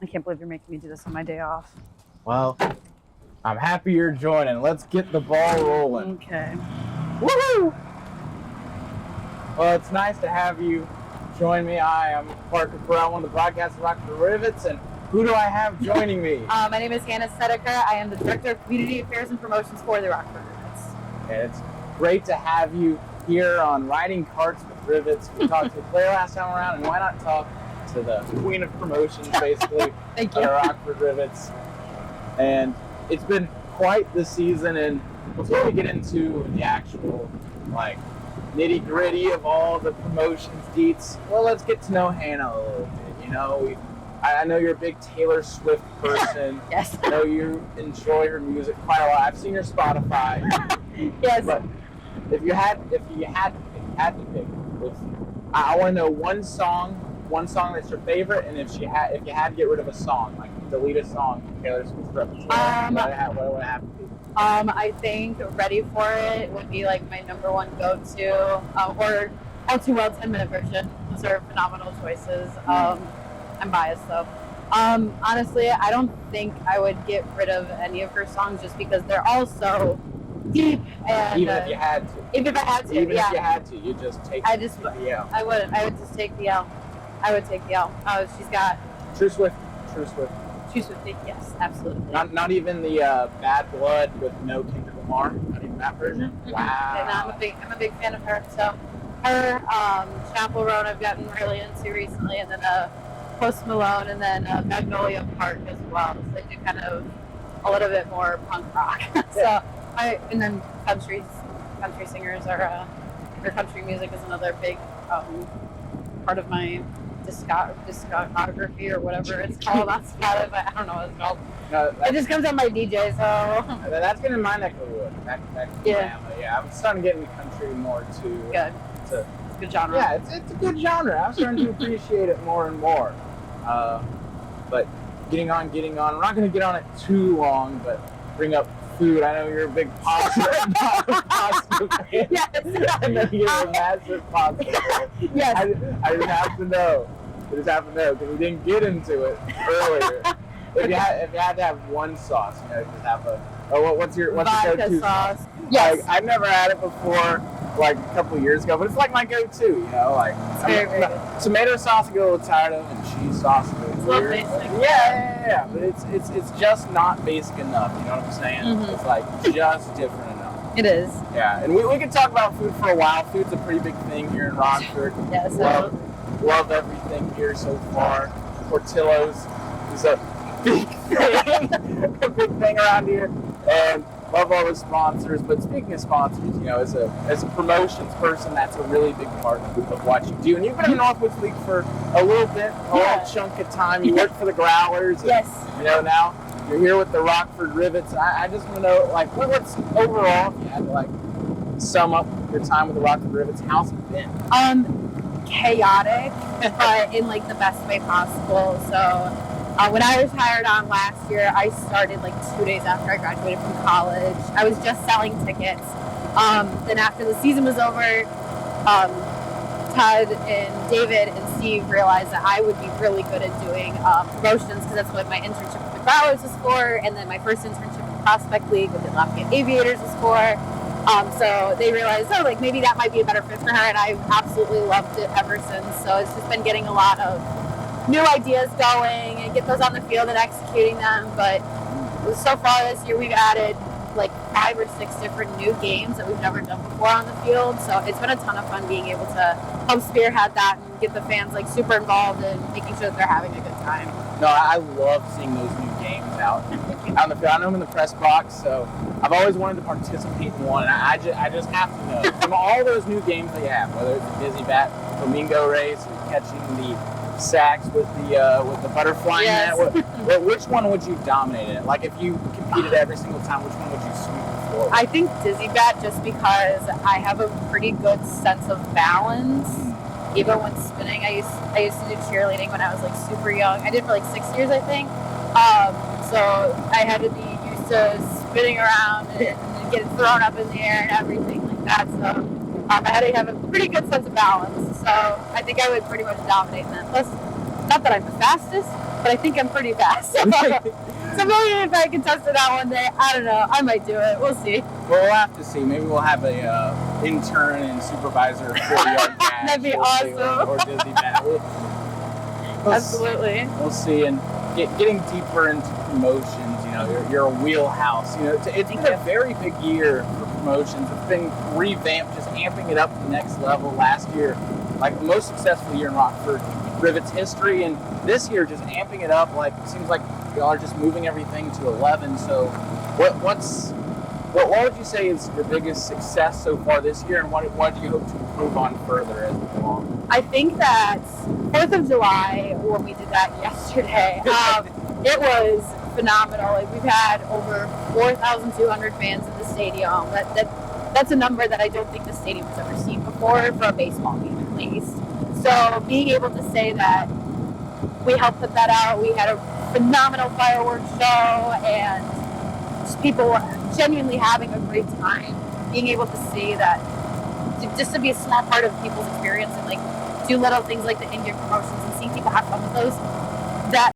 can't believe you're making me do this on my day off. Well, I'm happy you're joining. Let's get the ball rolling. Okay. Woohoo! Well, it's nice to have you join me. I am Parker Corral, one of the broadcasters of Rock for Rivets, and who do I have joining me? My name is Hanna Snedecor. I am the Director of Community Affairs and Promotions for the Rock for Rivets. And it's great to have you here on Riding Karts with Rivets. We talked to Claire last time around, and why not talk to the queen of promotions, basically, Thank you. at Rockford Rivets. And it's been quite the season, and before we get into the actual, nitty gritty of all the promotions deets, well, let's get to know Hanna a little bit. You know, I know you're a big Taylor Swift person. Yes. I know you enjoy her music quite a lot. I've seen your Spotify. Yes. But if you had to pick, I want to know one song that's your favorite, and if you had to get rid of a song, like delete a song from Taylor Swift's repertoire, what would it have to be? I think Ready For It would be like my number one go-to, or All Too Well 10-minute version. Those are phenomenal choices. I'm biased though. Honestly, I don't think I would get rid of any of her songs just because they're all so deep. And Even if you had to. Even if I had to, Even yeah. if you had to, you just take the L. I would just take the L. I would take the L. She's got True Swift. True Swiftie, yes, absolutely. Not even the Bad Blood with no Kendrick Lamar. Not even that version. Mm-hmm. Wow. And I'm a big fan of her. So her, Chapel Roan I've gotten really into recently, and then Post Malone, and then Magnolia Park as well. So they do kind of a little bit more punk rock. And then country singers are or country music is another big part of my discography or whatever it's called on Spotify. I don't know what it's called. No, It just comes on my DJ, so that's been in my neck of the woods. Yeah, I'm starting to get into country more too. Good. It's a good genre. Yeah, it's a good genre. I'm starting to appreciate it more and more. But getting on. We're not going to get on it too long, but bring up food. I know you're a big pasta fan. Yes. I know you're a massive pasta fan. Yes. I just have to know. Because we didn't get into it earlier. If you had to have one sauce, just have what's your go-to sauce? Yes. I've never had it before, a couple of years ago, but it's like my go-to. It's very good. Tomato sauce I get a little tired of, and cheese sauce is a little weird. Basic. Yeah, but it's just not basic enough. You know what I'm saying? Mm-hmm. It's just different enough. It is. Yeah, and we can talk about food for a while. Food's a pretty big thing here in Rockford. Yes. Love everything here so far. Portillo's is a big thing around here, and love all the sponsors. But speaking of sponsors, as a promotions person, that's a really big part of what you do. And you've been in the Northwoods League for a little bit, a little chunk of time. You worked for the Growlers. Yes. And, now you're here with the Rockford Rivets. I just want to know, what's overall, if you had to sum up your time with the Rockford Rivets, how's it been? Chaotic, but in the best way possible. So when I was hired on last year, I started 2 days after I graduated from college. I was just selling tickets. Then after the season was over, Todd and David and Steve realized that I would be really good at doing promotions, because that's what my internship with the Growlers was for, and then my first internship with Prospect League with the Lafayette Aviators was for. So they realized, maybe that might be a better fit for her, and I've absolutely loved it ever since. So it's just been getting a lot of new ideas going and get those on the field and executing them. But so far this year, we've added 5 or 6 different new games that we've never done before on the field. So it's been a ton of fun being able to help spearhead that and get the fans super involved and making sure that they're having a good time. No, I love seeing those new games out on the field. I know I'm in the press box, so I've always wanted to participate in one. And I just have to know, from all those new games they have, whether it's a Dizzy Bat, Flamingo Race, or catching the sacks with the butterfly net, which one would you dominate in? If you competed every single time, which one would you sweep the floor with? I think Dizzy Bat, just because I have a pretty good sense of balance. Even when spinning, I used to do cheerleading when I was super young. I did for 6 years, I think. So I had to be used to spinning around and getting thrown up in the air and everything like that. So I had to have a pretty good sense of balance. So I think I would pretty much dominate in that. Plus, not that I'm the fastest, but I think I'm pretty fast. So maybe if I can test it out one day, I don't know. I might do it. We'll see. Well, we'll have to see. Maybe we'll have a intern and supervisor 40-yard dash. That'd be awesome. Or Disney bat. Absolutely. We'll see. And getting deeper into promotions, you know, you're a wheelhouse. You know, it's been a very big year for promotions. It's been revamped, just amping it up to the next level. Last year, like the most successful year in Rockford Rivets history, and this year just amping it up. Like, it seems like y'all are just moving everything to 11. So what would you say is your biggest success so far this year, and what do you hope to improve on further as we go on? I think that 4th of July, when we did that yesterday, it was phenomenal. Like, we've had over 4,200 fans in the stadium. That's a number that I don't think the stadium has ever seen before for a baseball game, at least. So being able to say that we helped put that out, we had a phenomenal fireworks show, and just people genuinely having a great time. Being able to see that, just to be a small part of people's experience and like do little things like the in-game promotions and see people have fun with those, that